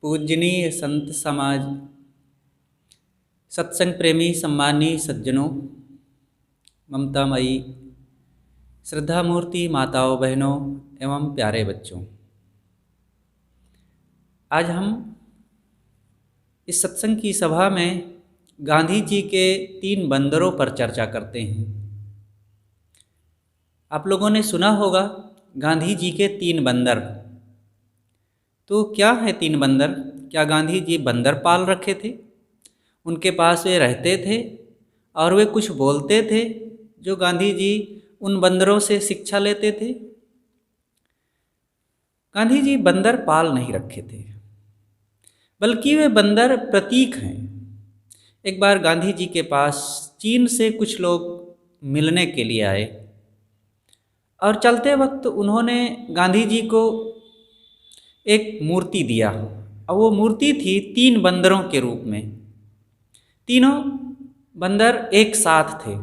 पूजनीय संत समाज, सत्संग प्रेमी सम्मानीय सज्जनों, ममतामयी श्रद्धा मूर्ति माताओं, बहनों एवं प्यारे बच्चों, आज हम इस सत्संग की सभा में गांधी जी के 3 बंदरों पर चर्चा करते हैं। आप लोगों ने सुना होगा गांधी जी के 3 बंदर। तो क्या है 3 बंदर? क्या गांधी जी बंदर पाल रखे थे? उनके पास वे रहते थे और वे कुछ बोलते थे जो गांधी जी उन बंदरों से शिक्षा लेते थे? गांधी जी बंदर पाल नहीं रखे थे, बल्कि वे बंदर प्रतीक हैं। एक बार गांधी जी के पास चीन से कुछ लोग मिलने के लिए आए और चलते वक्त उन्होंने गांधी जी को एक मूर्ति दिया और वो मूर्ति थी 3 बंदरों के रूप में। तीनों बंदर एक साथ थे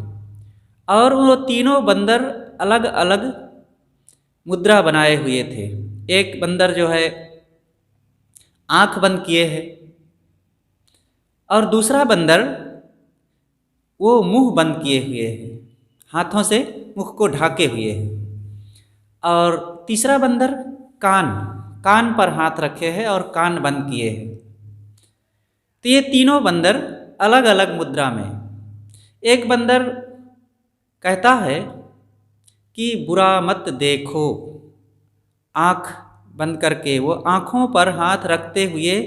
और वो तीनों बंदर अलग अलग मुद्रा बनाए हुए थे। एक बंदर जो है आंख बंद किए है और दूसरा बंदर वो मुंह बंद किए हुए है, हाथों से मुख को ढाके हुए है। और तीसरा बंदर कान पर हाथ रखे हैं और कान बंद किए हैं। तो ये तीनों बंदर अलग अलग मुद्रा में। एक बंदर कहता है कि बुरा मत देखो, आँख बंद करके वो आँखों पर हाथ रखते हुए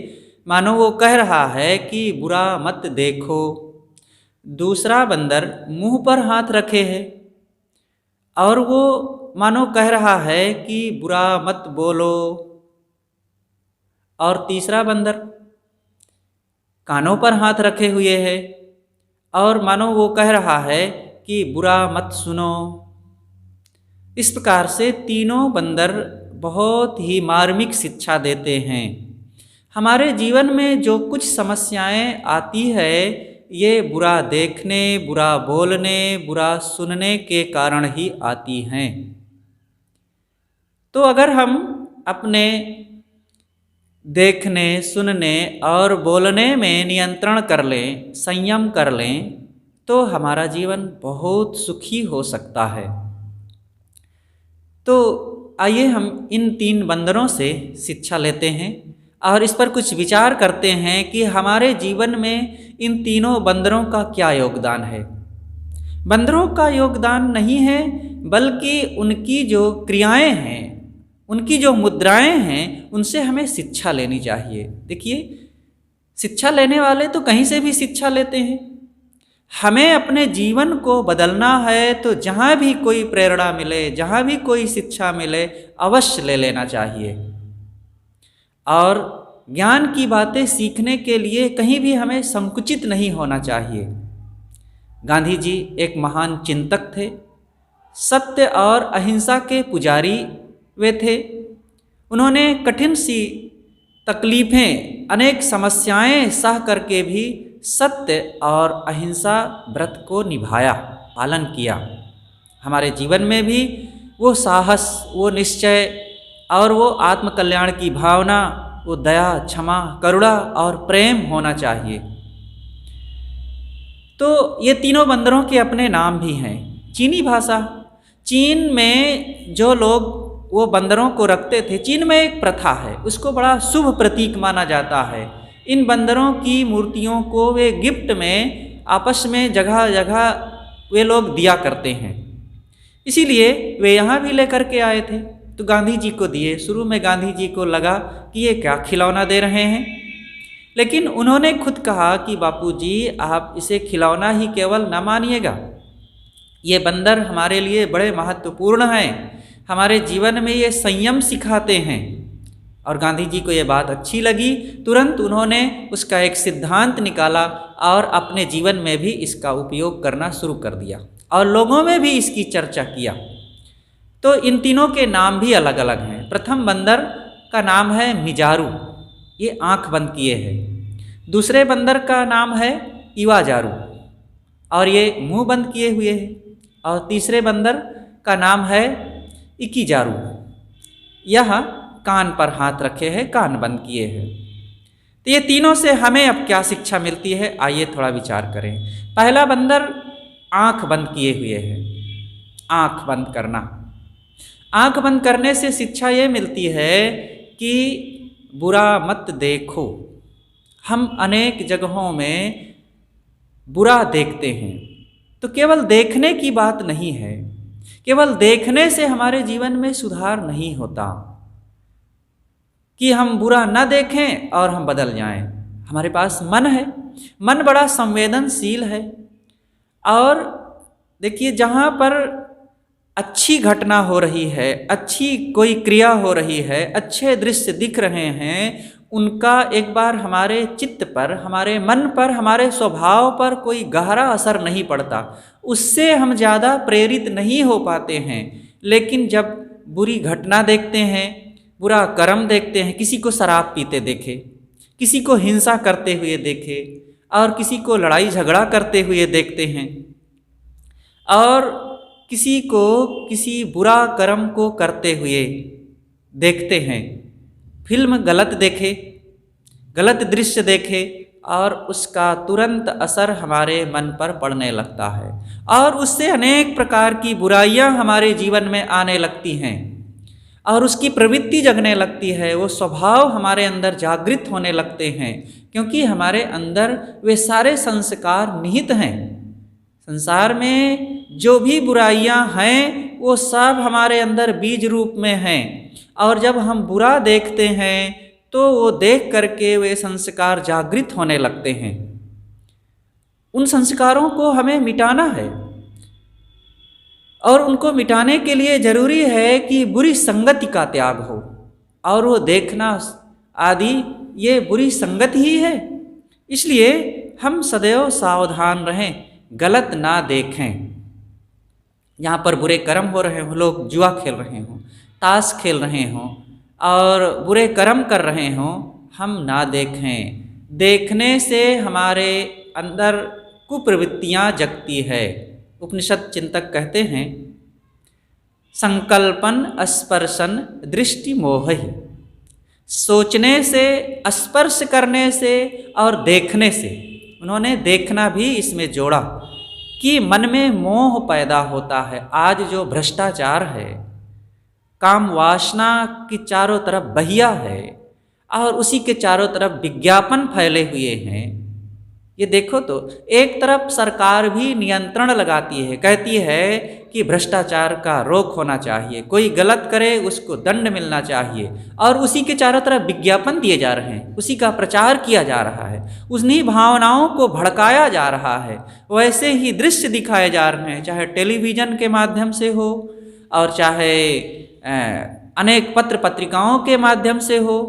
मानो वो कह रहा है कि बुरा मत देखो। दूसरा बंदर मुंह पर हाथ रखे है और वो मानो कह रहा है कि बुरा मत बोलो। और तीसरा बंदर कानों पर हाथ रखे हुए है और मानो वो कह रहा है कि बुरा मत सुनो। इस प्रकार से तीनों बंदर बहुत ही मार्मिक शिक्षा देते हैं। हमारे जीवन में जो कुछ समस्याएं आती है, ये बुरा देखने, बुरा बोलने, बुरा सुनने के कारण ही आती हैं। तो अगर हम अपने देखने, सुनने और बोलने में नियंत्रण कर लें, संयम कर लें, तो हमारा जीवन बहुत सुखी हो सकता है। तो आइए हम इन 3 बंदरों से शिक्षा लेते हैं और इस पर कुछ विचार करते हैं कि हमारे जीवन में इन तीनों बंदरों का क्या योगदान है। बंदरों का योगदान नहीं है, बल्कि उनकी जो क्रियाएं हैं, उनकी जो मुद्राएं हैं, उनसे हमें शिक्षा लेनी चाहिए। देखिए, शिक्षा लेने वाले तो कहीं से भी शिक्षा लेते हैं। हमें अपने जीवन को बदलना है तो जहाँ भी कोई प्रेरणा मिले, जहाँ भी कोई शिक्षा मिले, अवश्य ले लेना चाहिए। और ज्ञान की बातें सीखने के लिए कहीं भी हमें संकुचित नहीं होना चाहिए। गांधी जी एक महान चिंतक थे, सत्य और अहिंसा के पुजारी वे थे। उन्होंने कठिन सी तकलीफें, अनेक समस्याएं सह करके भी सत्य और अहिंसा व्रत को निभाया, पालन किया। हमारे जीवन में भी वो साहस, वो निश्चय और वो आत्मकल्याण की भावना, वो दया, क्षमा, करुणा और प्रेम होना चाहिए। तो ये तीनों बंदरों के अपने नाम भी हैं। चीनी भाषा, चीन में जो लोग वो बंदरों को रखते थे, चीन में एक प्रथा है, उसको बड़ा शुभ प्रतीक माना जाता है। इन बंदरों की मूर्तियों को वे गिफ्ट में आपस में जगह जगह वे लोग दिया करते हैं। इसीलिए वे यहाँ भी लेकर के आए थे तो गांधी जी को दिए। शुरू में गांधी जी को लगा कि ये क्या खिलौना दे रहे हैं, लेकिन उन्होंने खुद कहा कि बापूजी, आप इसे खिलौना ही केवल न मानिएगा, ये बंदर हमारे लिए बड़े महत्वपूर्ण हैं, हमारे जीवन में ये संयम सिखाते हैं। और गांधी जी को ये बात अच्छी लगी। तुरंत उन्होंने उसका एक सिद्धांत निकाला और अपने जीवन में भी इसका उपयोग करना शुरू कर दिया और लोगों में भी इसकी चर्चा किया। तो इन तीनों के नाम भी अलग अलग हैं। प्रथम बंदर का नाम है मिजारू, ये आंख बंद किए है। दूसरे बंदर का नाम है इवाजारू और ये मुंह बंद किए हुए है। और तीसरे बंदर का नाम है इकीजारू, यह कान पर हाथ रखे हैं, कान बंद किए हैं। तो ये तीनों से हमें अब क्या शिक्षा मिलती है, आइए थोड़ा विचार करें। पहला बंदर आंख बंद किए हुए है। आंख बंद करना, आंख बंद करने से शिक्षा ये मिलती है कि बुरा मत देखो। हम अनेक जगहों में बुरा देखते हैं, तो केवल देखने की बात नहीं है, केवल देखने से हमारे जीवन में सुधार नहीं होता कि हम बुरा न देखें और हम बदल जाएं। हमारे पास मन है, मन बड़ा संवेदनशील है, और देखिए जहाँ पर अच्छी घटना हो रही है, अच्छी कोई क्रिया हो रही है, अच्छे दृश्य दिख रहे हैं, उनका एक बार हमारे चित्त पर, हमारे मन पर, हमारे स्वभाव पर कोई गहरा असर नहीं पड़ता, उससे हम ज़्यादा प्रेरित नहीं हो पाते हैं। लेकिन जब बुरी घटना देखते हैं, बुरा कर्म देखते हैं, किसी को शराब पीते देखे, किसी को हिंसा करते हुए देखे, और किसी को लड़ाई झगड़ा करते हुए देखते हैं, और किसी को किसी बुरा कर्म को करते हुए देखते हैं, फिल्म गलत देखे, गलत दृश्य देखे, और उसका तुरंत असर हमारे मन पर पड़ने लगता है, और उससे अनेक प्रकार की बुराइयां हमारे जीवन में आने लगती हैं, और उसकी प्रवृत्ति जगने लगती है, वो स्वभाव हमारे अंदर जागृत होने लगते हैं, क्योंकि हमारे अंदर वे सारे संस्कार निहित हैं। संसार में जो भी बुराइयां हैं वो सब हमारे अंदर बीज रूप में हैं, और जब हम बुरा देखते हैं तो वो देख करके वे संस्कार जागृत होने लगते हैं। उन संस्कारों को हमें मिटाना है, और उनको मिटाने के लिए जरूरी है कि बुरी संगति का त्याग हो, और वो देखना आदि ये बुरी संगत ही है। इसलिए हम सदैव सावधान रहें, गलत ना देखें। यहाँ पर बुरे कर्म हो रहे हों, लोग जुआ खेल रहे हों, ताश खेल रहे हों, और बुरे कर्म कर रहे हों, हम ना देखें। देखने से हमारे अंदर कुप्रवृत्तियाँ जगती है। उपनिषद चिंतक कहते हैं, संकल्पन स्पर्शन दृष्टि मोह ही। सोचने से, स्पर्श करने से और देखने से, उन्होंने देखना भी इसमें जोड़ा कि मन में मोह पैदा होता है। आज जो भ्रष्टाचार है, काम वासना की चारों तरफ बहिया है, और उसी के चारों तरफ विज्ञापन फैले हुए हैं। ये देखो तो एक तरफ सरकार भी नियंत्रण लगाती है, कहती है कि भ्रष्टाचार का रोक होना चाहिए, कोई गलत करे उसको दंड मिलना चाहिए, और उसी के चारों तरफ विज्ञापन दिए जा रहे हैं, उसी का प्रचार किया जा रहा है, उन्हीं भावनाओं को भड़काया जा रहा है, वैसे ही दृश्य दिखाए जा रहे हैं, चाहे टेलीविज़न के माध्यम से हो, और चाहे अनेक पत्र पत्रिकाओं के माध्यम से हो,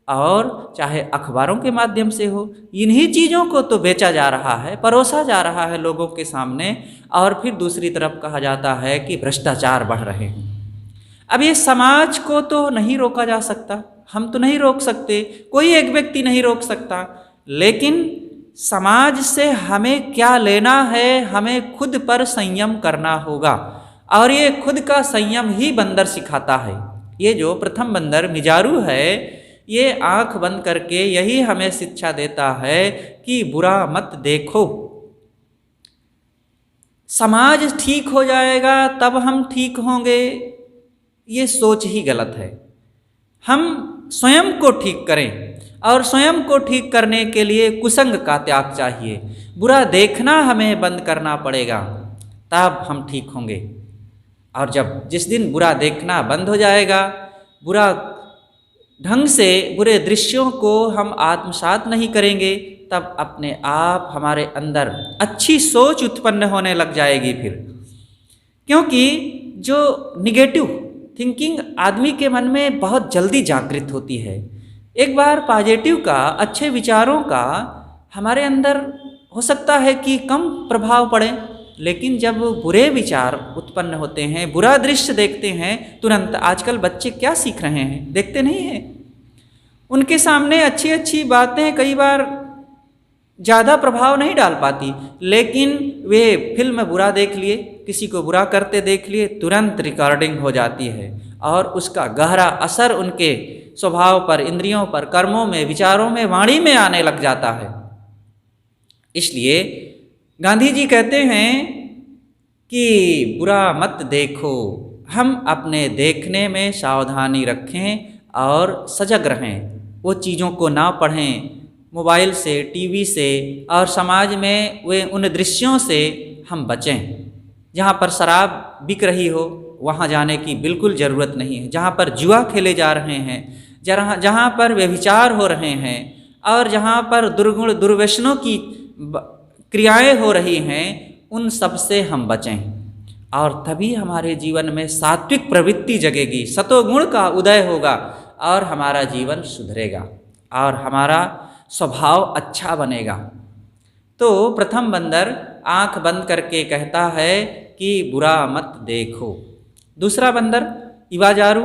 और चाहे अखबारों के माध्यम से हो। इन्हीं चीज़ों को तो बेचा जा रहा है, परोसा जा रहा है लोगों के सामने, और फिर दूसरी तरफ कहा जाता है कि भ्रष्टाचार बढ़ रहे हैं। अब ये समाज को तो नहीं रोका जा सकता, हम तो नहीं रोक सकते, कोई एक व्यक्ति नहीं रोक सकता, लेकिन समाज से हमें क्या लेना है, हमें खुद पर संयम करना होगा, और ये खुद का संयम ही बंदर सिखाता है। ये जो प्रथम बंदर मिजारू है, ये आंख बंद करके यही हमें शिक्षा देता है कि बुरा मत देखो। समाज ठीक हो जाएगा तब हम ठीक होंगे, ये सोच ही गलत है। हम स्वयं को ठीक करें, और स्वयं को ठीक करने के लिए कुसंग का त्याग चाहिए। बुरा देखना हमें बंद करना पड़ेगा, तब हम ठीक होंगे। और जब जिस दिन बुरा देखना बंद हो जाएगा, बुरा ढंग से बुरे दृश्यों को हम आत्मसात नहीं करेंगे, तब अपने आप हमारे अंदर अच्छी सोच उत्पन्न होने लग जाएगी फिर। क्योंकि जो निगेटिव थिंकिंग आदमी के मन में बहुत जल्दी जागृत होती है, एक बार पॉजिटिव का, अच्छे विचारों का हमारे अंदर हो सकता है कि कम प्रभाव पड़े, लेकिन जब बुरे विचार उत्पन्न होते हैं, बुरा दृश्य देखते हैं, तुरंत आजकल बच्चे क्या सीख रहे हैं, देखते नहीं हैं। उनके सामने अच्छी अच्छी बातें कई बार ज़्यादा प्रभाव नहीं डाल पाती, लेकिन वे फिल्म बुरा देख लिए, किसी को बुरा करते देख लिए, तुरंत रिकॉर्डिंग हो जाती है, और उसका गहरा असर उनके स्वभाव पर, इंद्रियों पर, कर्मों में, विचारों में, वाणी में आने लग जाता है। इसलिए गांधी जी कहते हैं कि बुरा मत देखो, हम अपने देखने में सावधानी रखें और सजग रहें, वो चीज़ों को ना पढ़ें, मोबाइल से, टीवी से और समाज में वे उन दृश्यों से हम बचें। जहाँ पर शराब बिक रही हो वहाँ जाने की बिल्कुल ज़रूरत नहीं है। जहाँ पर जुआ खेले जा रहे हैं, जहाँ पर व्यभिचार हो रहे हैं और जहाँ पर दुर्गुण दुर्व्यसनों की क्रियाएं हो रही हैं, उन सब से हम बचें और तभी हमारे जीवन में सात्विक प्रवृत्ति जगेगी, सतोगुण का उदय होगा और हमारा जीवन सुधरेगा और हमारा स्वभाव अच्छा बनेगा। तो प्रथम बंदर आंख बंद करके कहता है कि बुरा मत देखो। दूसरा बंदर इवाजारू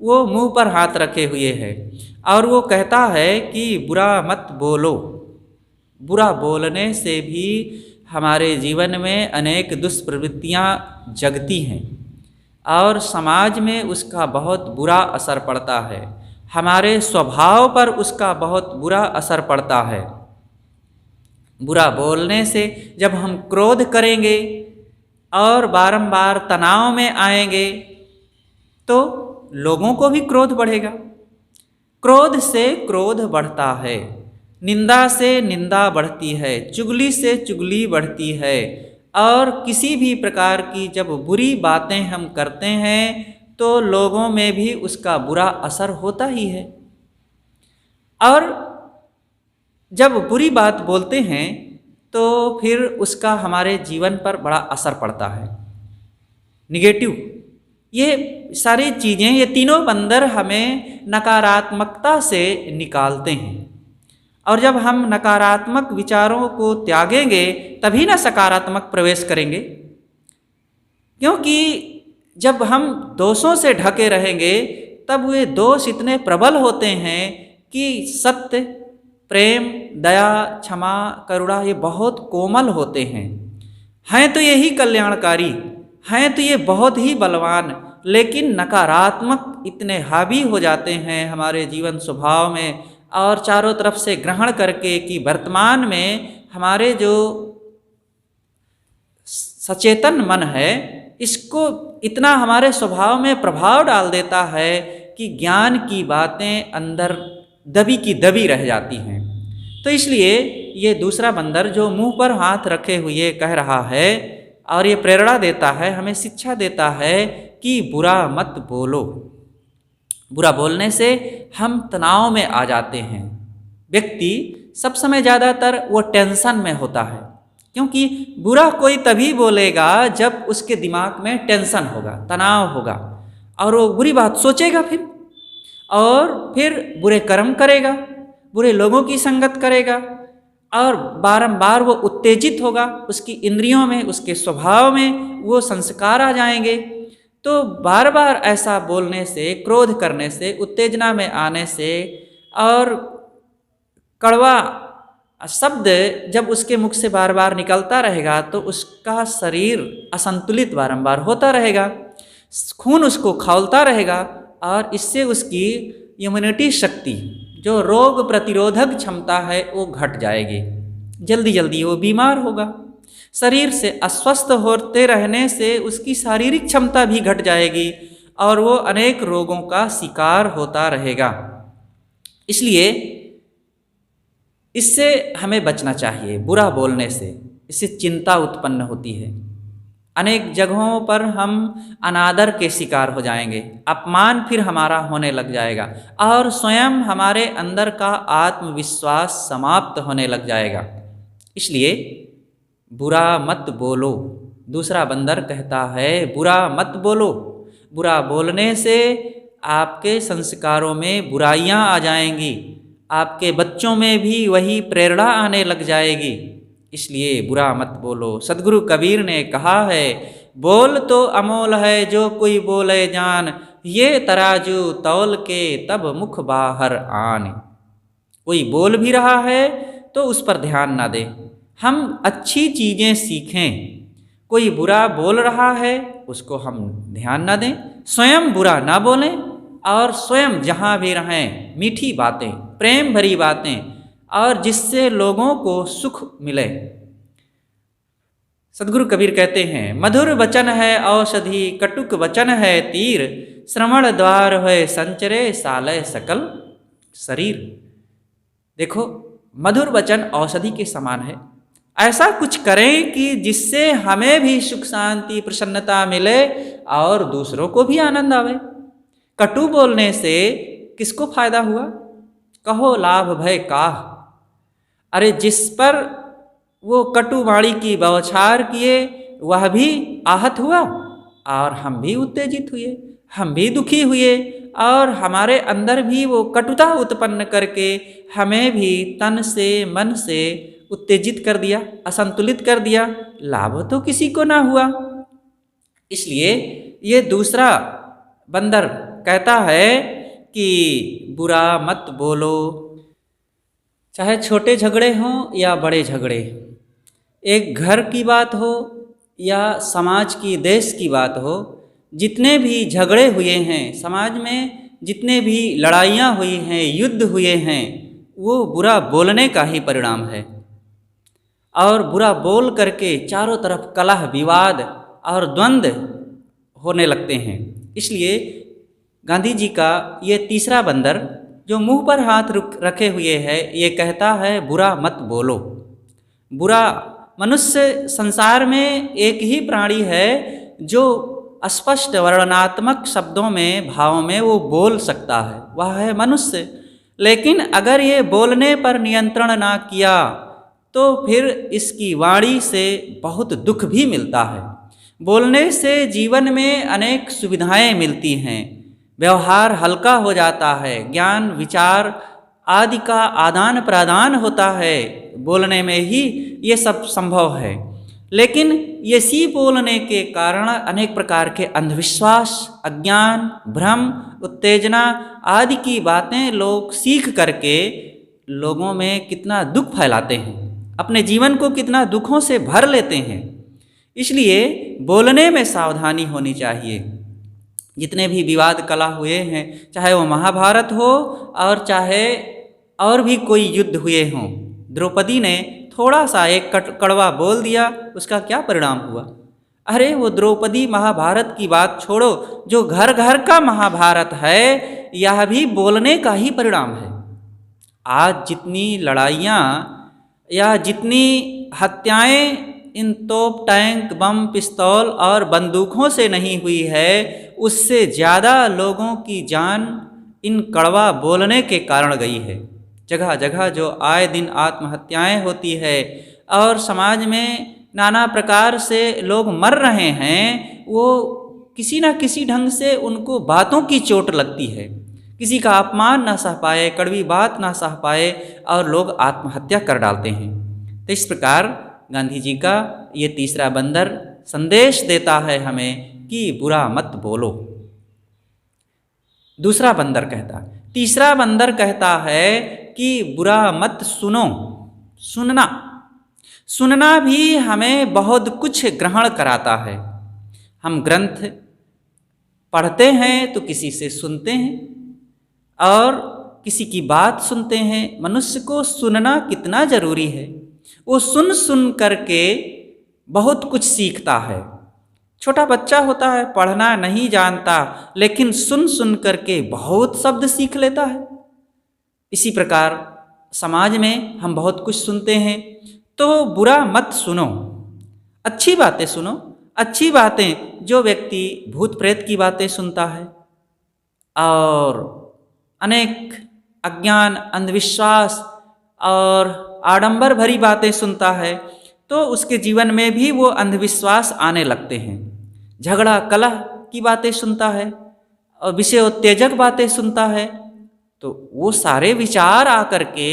वो मुंह पर हाथ रखे हुए है और वो कहता है कि बुरा मत बोलो। बुरा बोलने से भी हमारे जीवन में अनेक दुष्प्रवृत्तियाँ जगती हैं और समाज में उसका बहुत बुरा असर पड़ता है, हमारे स्वभाव पर उसका बहुत बुरा असर पड़ता है। बुरा बोलने से जब हम क्रोध करेंगे और बारंबार तनाव में आएंगे तो लोगों को भी क्रोध बढ़ेगा। क्रोध से क्रोध बढ़ता है, निंदा से निंदा बढ़ती है, चुगली से चुगली बढ़ती है और किसी भी प्रकार की जब बुरी बातें हम करते हैं तो लोगों में भी उसका बुरा असर होता ही है। और जब बुरी बात बोलते हैं तो फिर उसका हमारे जीवन पर बड़ा असर पड़ता है, निगेटिव। ये सारी चीज़ें, ये तीनों बंदर हमें नकारात्मकता से निकालते हैं और जब हम नकारात्मक विचारों को त्यागेंगे तभी ना सकारात्मक प्रवेश करेंगे। क्योंकि जब हम दोषों से ढके रहेंगे तब वे दोष इतने प्रबल होते हैं कि सत्य, प्रेम, दया, क्षमा, करुणा ये बहुत कोमल होते हैं तो यही कल्याणकारी, हैं तो ये बहुत ही बलवान, लेकिन नकारात्मक इतने हावी हो जाते हैं हमारे जीवन स्वभाव में और चारों तरफ से ग्रहण करके कि वर्तमान में हमारे जो सचेतन मन है इसको इतना हमारे स्वभाव में प्रभाव डाल देता है कि ज्ञान की बातें अंदर दबी की दबी रह जाती हैं। तो इसलिए ये दूसरा बंदर जो मुंह पर हाथ रखे हुए कह रहा है और ये प्रेरणा देता है, हमें शिक्षा देता है कि बुरा मत बोलो। बुरा बोलने से हम तनाव में आ जाते हैं। व्यक्ति सब समय ज़्यादातर वो टेंशन में होता है, क्योंकि बुरा कोई तभी बोलेगा जब उसके दिमाग में टेंशन होगा, तनाव होगा और वो बुरी बात सोचेगा और फिर बुरे कर्म करेगा, बुरे लोगों की संगत करेगा और बारंबार वो उत्तेजित होगा, उसकी इंद्रियों में, उसके स्वभाव में वो संस्कार आ जाएंगे। तो बार बार ऐसा बोलने से, क्रोध करने से, उत्तेजना में आने से और कड़वा शब्द जब उसके मुख से बार बार निकलता रहेगा तो उसका शरीर असंतुलित बारंबार होता रहेगा, खून उसको खौलता रहेगा और इससे उसकी इम्यूनिटी शक्ति, जो रोग प्रतिरोधक क्षमता है वो घट जाएगी, जल्दी जल्दी वो बीमार होगा। शरीर से अस्वस्थ होते रहने से उसकी शारीरिक क्षमता भी घट जाएगी और वो अनेक रोगों का शिकार होता रहेगा। इसलिए इससे हमें बचना चाहिए, बुरा बोलने से, इससे चिंता उत्पन्न होती है। अनेक जगहों पर हम अनादर के शिकार हो जाएंगे, अपमान फिर हमारा होने लग जाएगा और स्वयं हमारे अंदर का आत्मविश्वास समाप्त होने लग जाएगा। इसलिए बुरा मत बोलो। दूसरा बंदर कहता है बुरा मत बोलो। बुरा बोलने से आपके संस्कारों में बुराइयां आ जाएंगी, आपके बच्चों में भी वही प्रेरणा आने लग जाएगी। इसलिए बुरा मत बोलो। सदगुरु कबीर ने कहा है, बोल तो अमोल है जो कोई बोले जान, ये तराजू तौल के तब मुख बाहर आन। कोई बोल भी रहा है तो उस पर ध्यान ना दें, हम अच्छी चीज़ें सीखें। कोई बुरा बोल रहा है उसको हम ध्यान ना दें, स्वयं बुरा ना बोलें और स्वयं जहाँ भी रहें मीठी बातें, प्रेम भरी बातें, और जिससे लोगों को सुख मिले। सदगुरु कबीर कहते हैं, मधुर वचन है औषधि, कटुक वचन है तीर, श्रवण द्वार है संचरे सालय सकल शरीर। देखो, मधुर वचन औषधि के समान है। ऐसा कुछ करें कि जिससे हमें भी सुख शांति प्रसन्नता मिले और दूसरों को भी आनंद आवे। कटु बोलने से किसको फायदा हुआ? कहो लाभ भय काह। अरे जिस पर वो कटु वाणी की बौछार किए वह भी आहत हुआ और हम भी उत्तेजित हुए, हम भी दुखी हुए, और हमारे अंदर भी वो कटुता उत्पन्न करके हमें भी तन से मन से उत्तेजित कर दिया, असंतुलित कर दिया। लाभ तो किसी को ना हुआ। इसलिए ये दूसरा बंदर कहता है कि बुरा मत बोलो। चाहे छोटे झगड़े हों या बड़े झगड़े, एक घर की बात हो या समाज की, देश की बात हो, जितने भी झगड़े हुए हैं समाज में, जितने भी लड़ाइयाँ हुई हैं, युद्ध हुए हैं, वो बुरा बोलने का ही परिणाम है। और बुरा बोल करके चारों तरफ कलह विवाद और द्वंद्व होने लगते हैं। इसलिए गांधी जी का ये तीसरा बंदर जो मुंह पर हाथ रखे हुए है, ये कहता है बुरा मत बोलो। बुरा, मनुष्य संसार में एक ही प्राणी है जो स्पष्ट वर्णनात्मक शब्दों में, भाव में वो बोल सकता है, वह है मनुष्य। लेकिन अगर ये बोलने पर नियंत्रण ना किया तो फिर इसकी वाणी से बहुत दुख भी मिलता है। बोलने से जीवन में अनेक सुविधाएं मिलती हैं, व्यवहार हल्का हो जाता है, ज्ञान विचार आदि का आदान प्रदान होता है, बोलने में ही ये सब संभव है। लेकिन इसी बोलने के कारण अनेक प्रकार के अंधविश्वास, अज्ञान, भ्रम, उत्तेजना आदि की बातें लोग सीख करके लोगों में कितना दुख फैलाते हैं, अपने जीवन को कितना दुखों से भर लेते हैं। इसलिए बोलने में सावधानी होनी चाहिए। जितने भी विवाद कला हुए हैं, चाहे वो महाभारत हो और चाहे और भी कोई युद्ध हुए हों, द्रौपदी ने थोड़ा सा एक कड़वा बोल दिया, उसका क्या परिणाम हुआ? अरे वो द्रौपदी महाभारत की बात छोड़ो, जो घर घर का महाभारत है यह भी बोलने का ही परिणाम है। आज जितनी लड़ाइयाँ या जितनी हत्याएं इन तोप, टैंक, बम, पिस्तौल और बंदूकों से नहीं हुई है, उससे ज़्यादा लोगों की जान इन कड़वा बोलने के कारण गई है। जगह जगह जो आए दिन आत्महत्याएं होती है और समाज में नाना प्रकार से लोग मर रहे हैं, वो किसी न किसी ढंग से उनको बातों की चोट लगती है। किसी का अपमान ना सह पाए, कड़वी बात ना सह पाए और लोग आत्महत्या कर डालते हैं। तो इस प्रकार गांधी जी का ये तीसरा बंदर संदेश देता है हमें कि बुरा मत बोलो। दूसरा बंदर कहता, तीसरा बंदर कहता है कि बुरा मत सुनो। सुनना भी हमें बहुत कुछ ग्रहण कराता है। हम ग्रंथ पढ़ते हैं तो किसी से सुनते हैं और किसी की बात सुनते हैं। मनुष्य को सुनना कितना जरूरी है। वो सुन करके बहुत कुछ सीखता है। छोटा बच्चा होता है, पढ़ना नहीं जानता, लेकिन सुन करके बहुत शब्द सीख लेता है। इसी प्रकार समाज में हम बहुत कुछ सुनते हैं। तो बुरा मत सुनो, अच्छी बातें सुनो। अच्छी बातें, जो व्यक्ति भूत प्रेत की बातें सुनता है और अनेक अज्ञान, अंधविश्वास और आडंबर भरी बातें सुनता है, तो उसके जीवन में भी वो अंधविश्वास आने लगते हैं। झगड़ा कलह की बातें सुनता है और विषयोत्तेजक बातें सुनता है, तो वो सारे विचार आकर के,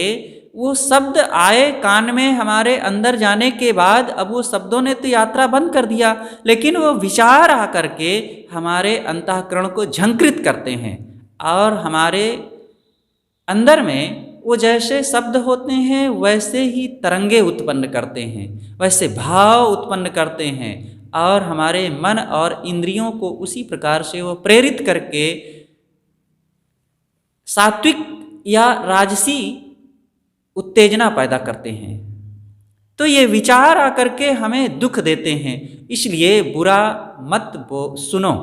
वो शब्द आए कान में हमारे अंदर जाने के बाद, अब वो शब्दों ने तो यात्रा बंद कर दिया, लेकिन वो विचार आकर के हमारे अंतःकरण को झंकृत करते हैं और हमारे अंदर में वो जैसे शब्द होते हैं वैसे ही तरंगे उत्पन्न करते हैं, वैसे भाव उत्पन्न करते हैं और हमारे मन और इंद्रियों को उसी प्रकार से वो प्रेरित करके सात्विक या राजसी उत्तेजना पैदा करते हैं। तो ये विचार आकर के हमें दुख देते हैं, इसलिए बुरा मत सुनो।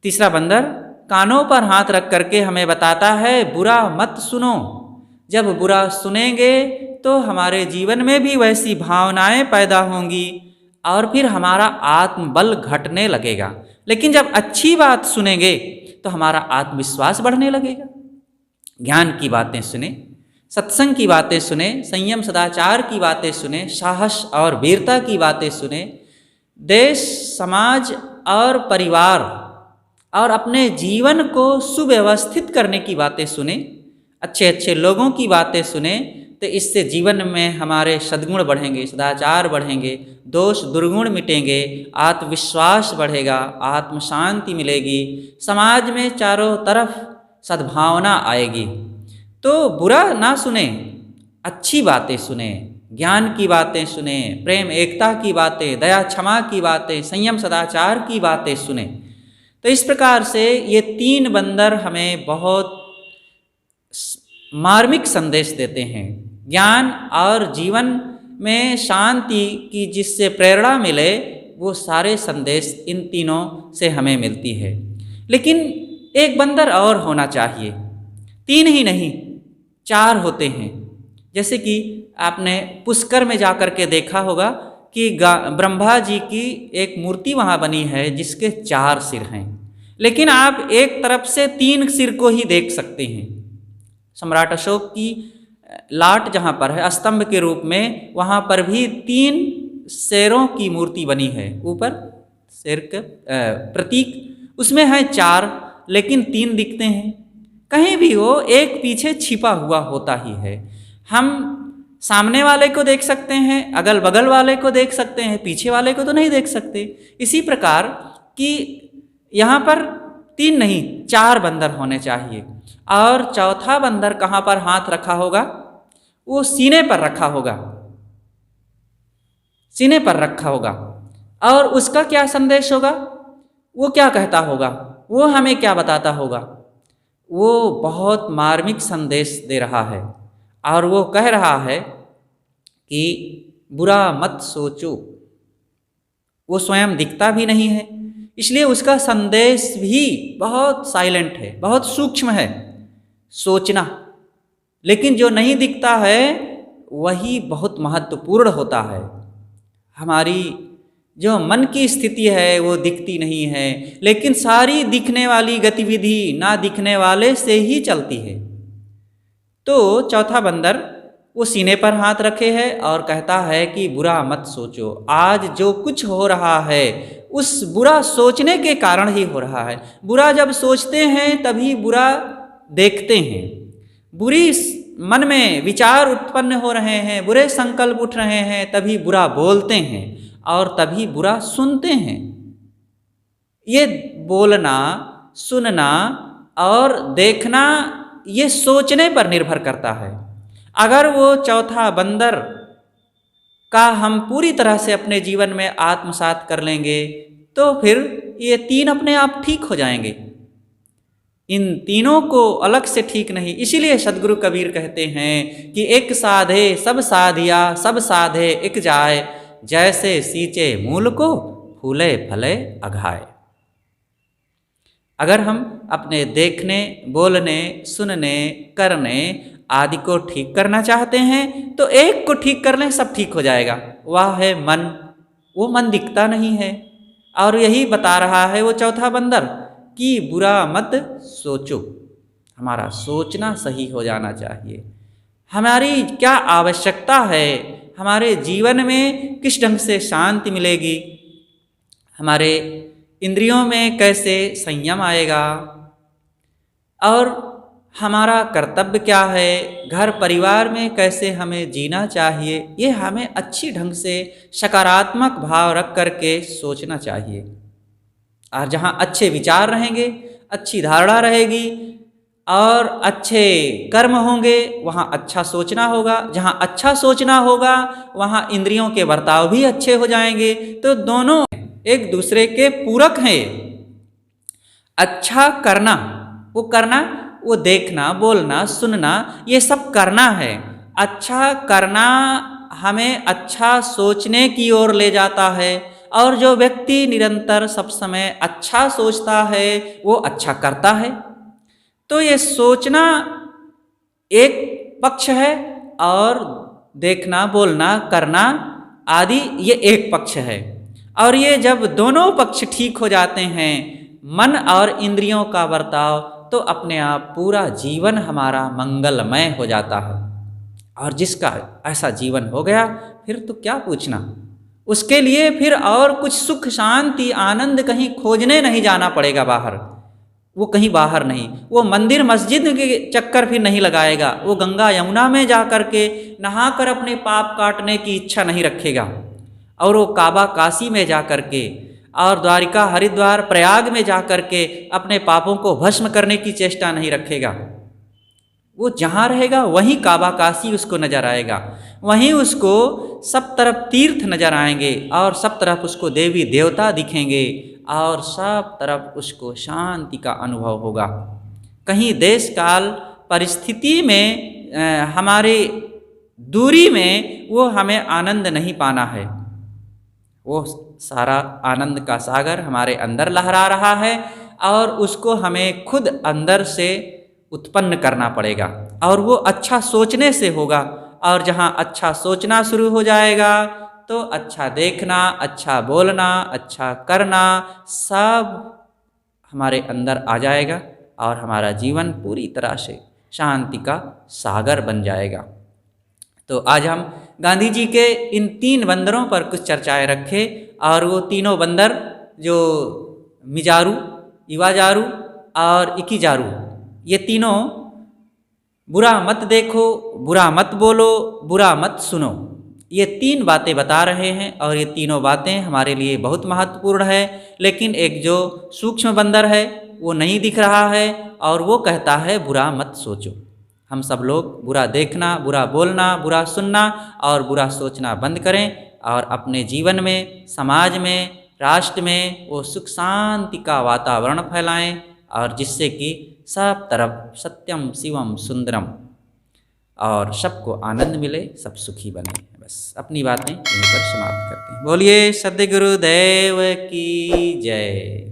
तीसरा बंदर कानों पर हाथ रख करके हमें बताता है बुरा मत सुनो। जब बुरा सुनेंगे तो हमारे जीवन में भी वैसी भावनाएं पैदा होंगी और फिर हमारा आत्मबल घटने लगेगा। लेकिन जब अच्छी बात सुनेंगे तो हमारा आत्मविश्वास बढ़ने लगेगा। ज्ञान की बातें सुने, सत्संग की बातें सुने, संयम सदाचार की बातें सुने, साहस और वीरता की बातें सुने, देश समाज और परिवार और अपने जीवन को सुव्यवस्थित करने की बातें सुने, अच्छे अच्छे लोगों की बातें सुने, तो इससे जीवन में हमारे सद्गुण बढ़ेंगे, सदाचार बढ़ेंगे, दोष दुर्गुण मिटेंगे, आत्मविश्वास बढ़ेगा, आत्म शांति मिलेगी, समाज में चारों तरफ सद्भावना आएगी। तो बुरा ना सुने, अच्छी बातें सुने, ज्ञान की बातें सुने, प्रेम एकता की बातें, दया क्षमा की बातें, संयम सदाचार की बातें सुने। तो इस प्रकार से ये 3 बंदर हमें बहुत मार्मिक संदेश देते हैं। ज्ञान और जीवन में शांति की जिससे प्रेरणा मिले, वो सारे संदेश इन तीनों से हमें मिलती है। लेकिन एक बंदर और होना चाहिए, 3 ही नहीं 4 होते हैं। जैसे कि आपने पुष्कर में जाकर के देखा होगा कि ब्रह्मा जी की एक मूर्ति वहाँ बनी है जिसके 4 सिर हैं, लेकिन आप एक तरफ से 3 सिर को ही देख सकते हैं। सम्राट अशोक की लाट जहाँ पर है स्तंभ के रूप में, वहाँ पर भी 3 शेरों की मूर्ति बनी है। ऊपर शेर का प्रतीक, उसमें है 4 लेकिन 3 दिखते हैं। कहीं भी हो, एक पीछे छिपा हुआ होता ही है। हम सामने वाले को देख सकते हैं, अगल बगल वाले को देख सकते हैं, पीछे वाले को तो नहीं देख सकते। इसी प्रकार कि यहाँ पर 3 नहीं 4 बंदर होने चाहिए। और चौथा बंदर कहाँ पर हाथ रखा होगा? वो सीने पर रखा होगा, सीने पर रखा होगा। और उसका क्या संदेश होगा? वो क्या कहता होगा? वो हमें क्या बताता होगा? वो बहुत मार्मिक संदेश दे रहा है और वो कह रहा है कि बुरा मत सोचो। वो स्वयं दिखता भी नहीं है, इसलिए उसका संदेश भी बहुत साइलेंट है, बहुत सूक्ष्म है, सोचना। लेकिन जो नहीं दिखता है वही बहुत महत्वपूर्ण होता है। हमारी जो मन की स्थिति है वो दिखती नहीं है, लेकिन सारी दिखने वाली गतिविधि ना दिखने वाले से ही चलती है। तो चौथा बंदर वो सीने पर हाथ रखे है और कहता है कि बुरा मत सोचो। आज जो कुछ हो रहा है उस बुरा सोचने के कारण ही हो रहा है। बुरा जब सोचते हैं तभी बुरा देखते हैं, बुरी मन में विचार उत्पन्न हो रहे हैं, बुरे संकल्प उठ रहे हैं, तभी बुरा बोलते हैं और तभी बुरा सुनते हैं। ये बोलना, सुनना और देखना ये सोचने पर निर्भर करता है। अगर वो चौथा बंदर का हम पूरी तरह से अपने जीवन में आत्मसात कर लेंगे तो फिर ये 3 अपने आप ठीक हो जाएंगे। इन तीनों को अलग से ठीक नहीं। इसीलिए सदगुरु कबीर कहते हैं कि एक साधे सब साधिया, सब साधे एक जाए, जैसे सींचे मूल को फूले फले अघाए। अगर हम अपने देखने, बोलने, सुनने, करने आदि को ठीक करना चाहते हैं तो एक को ठीक कर लें, सब ठीक हो जाएगा। वह है मन। वो मन दिखता नहीं है और यही बता रहा है वो चौथा बंदर कि बुरा मत सोचो। हमारा सोचना सही हो जाना चाहिए। हमारी क्या आवश्यकता है, हमारे जीवन में किस ढंग से शांति मिलेगी, हमारे इंद्रियों में कैसे संयम आएगा और हमारा कर्तव्य क्या है, घर परिवार में कैसे हमें जीना चाहिए, ये हमें अच्छी ढंग से सकारात्मक भाव रख करके सोचना चाहिए। और जहाँ अच्छे विचार रहेंगे, अच्छी धारणा रहेगी और अच्छे कर्म होंगे, वहाँ अच्छा सोचना होगा। जहाँ अच्छा सोचना होगा वहाँ इंद्रियों के बर्ताव भी अच्छे हो जाएंगे। तो दोनों एक दूसरे के पूरक हैं। अच्छा करना वो करना, वो देखना, बोलना, सुनना, ये सब करना है। अच्छा करना हमें अच्छा सोचने की ओर ले जाता है, और जो व्यक्ति निरंतर सब समय अच्छा सोचता है वो अच्छा करता है। तो ये सोचना एक पक्ष है, और देखना, बोलना, करना आदि ये एक पक्ष है। और ये जब दोनों पक्ष ठीक हो जाते हैं, मन और इंद्रियों का बर्ताव, तो अपने आप पूरा जीवन हमारा मंगलमय हो जाता है। और जिसका ऐसा जीवन हो गया, फिर तो क्या पूछना, उसके लिए फिर और कुछ सुख शांति आनंद कहीं खोजने नहीं जाना पड़ेगा बाहर। वो कहीं बाहर नहीं, वो मंदिर मस्जिद के चक्कर फिर नहीं लगाएगा, वो गंगा यमुना में जा कर के नहा कर अपने पाप काटने की इच्छा नहीं रखेगा, और वो काबा काशी में जा कर के और द्वारिका हरिद्वार प्रयाग में जा कर के अपने पापों को भस्म करने की चेष्टा नहीं रखेगा। वो जहाँ रहेगा वहीं काबा काशी उसको नजर आएगा, वहीं उसको सब तरफ तीर्थ नजर आएंगे, और सब तरफ उसको देवी देवता दिखेंगे, और सब तरफ उसको शांति का अनुभव होगा। कहीं देश काल परिस्थिति में हमारे दूरी में वो हमें आनंद नहीं पाना है। वो सारा आनंद का सागर हमारे अंदर लहरा रहा है, और उसको हमें खुद अंदर से उत्पन्न करना पड़ेगा, और वो अच्छा सोचने से होगा। और जहाँ अच्छा सोचना शुरू हो जाएगा, तो अच्छा देखना, अच्छा बोलना, अच्छा करना सब हमारे अंदर आ जाएगा, और हमारा जीवन पूरी तरह से शांति का सागर बन जाएगा। तो आज हम गांधी जी के इन 3 बंदरों पर कुछ चर्चाएं रखें, और वो तीनों बंदर जो मिजारू, इवाजारू और इकिजारू, ये तीनों बुरा मत देखो, बुरा मत बोलो, बुरा मत सुनो, ये 3 बातें बता रहे हैं। और ये तीनों बातें हमारे लिए बहुत महत्वपूर्ण है। लेकिन एक जो सूक्ष्म बंदर है वो नहीं दिख रहा है, और वो कहता है बुरा मत सोचो। हम सब लोग बुरा देखना, बुरा बोलना, बुरा सुनना और बुरा सोचना बंद करें, और अपने जीवन में, समाज में, राष्ट्र में वो सुख शांति का वातावरण फैलाएं, और जिससे कि सब तरफ सत्यम शिवम सुंदरम और सबको आनंद मिले, सब सुखी बने। बस अपनी बातें यहीं पर समाप्त करते हैं। बोलिए सद्गुरुदेव की जय।